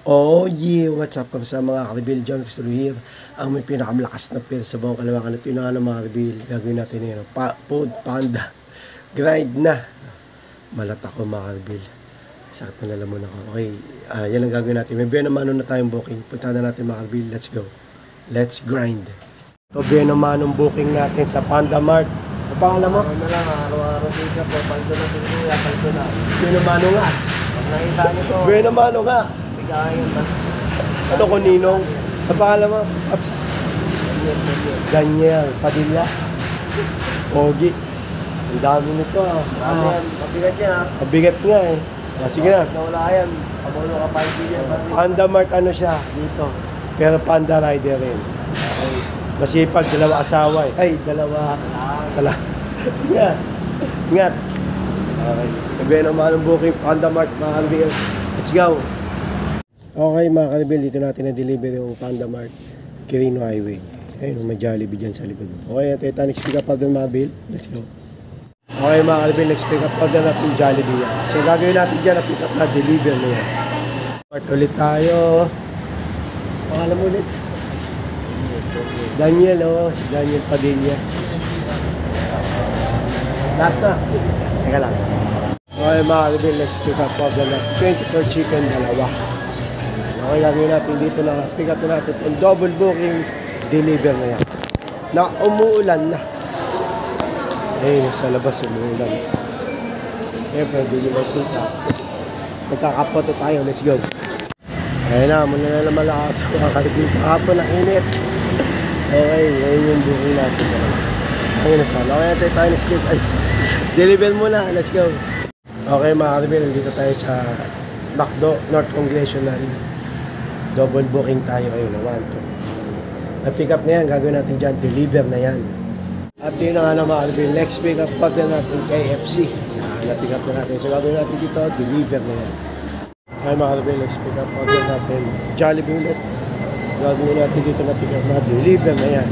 Oh yeah, what's up kamusta mga ka-reveal? John Cristolo here, ang may pinakamalakas na pera sa buong kalawakan. At yun na nga mga ka-reveal, gagawin natin yun, food panda, grind na. Malat ako mga ka-reveal, sakit na lalamunan ako. Okay, yan ang gagawin natin. May Benamano na tayong booking, punta na natin mga ka-reveal, let's go, let's grind. So Benamano booking natin sa Panda Mart. Ang pangalan mo? Ano na lang, araw-araw dito po, paldo na pinuya, paldo na. Benamano nga. Pag nakita nyo to, Benamano nga. bigayan ba? Ano ko Ninong? Ang pangalan mo? Ups. Daniel Padilla. Pogi. Ang dami nito Ano yan, mabigat yan ha. Mabigat nga eh. Sige na. Pag nawala yan, pamulo ka pa hindi yan. Panda Mart ano siya dito. Pero Panda Rider rin. Okay. Masipag, dalawa asawa eh. Ay, dalawa. Sala. Ingat. Ingat. Okay. Sabi naman ang booking Panda Mart mga ka-reveal. Let's go. Okay mga ka-reveal, dito natin na-deliver yung Panda Mart Quirino Highway. Ayun, may Jollibee dyan sa likod. Okay, ang Titanic pick up order mga bill. Let's go. Okay mga ka-reveal, next pick up order natin yung Jollibee yan. So gagawin natin dyan na pick up na deliver na yan. Start ulit tayo. Pangalan mo ulit? Daniel, si Daniel Padilla. Lahat na. Teka lang. Okay mga ka-reveal, next pick up order na 24 chicken, dalawa. Okay, gagawin natin dito na pick up natin yung double booking deliver na yan. Na umuulan na. Ayun, sa labas umuulan. Siyempre, deliver pick up. Magkakapoto tayo, let's go. Ayun na, muna na naman lakas mga ka-reveal. Kahapon ang init. Okay, ayun yung booking natin. Ayun na sana. Okay natin tayo, let's go. Ay, deliver muna, let's go. Okay mga ka-reveal, dito tayo sa McDo, North Congressional. Double booking tayo ngayon na 1, 2. At pick up na yan, gagawin natin dyan, deliver na yan. At yun na nga naman, next pick up pag na natin KFC. Na-pick up na natin. So gagawin natin dito, deliver na yan. Ay mga ka-reveal, next pick up pag na natin Jollibee ulit. Gagawin natin dito na pick up na, deliver na yan.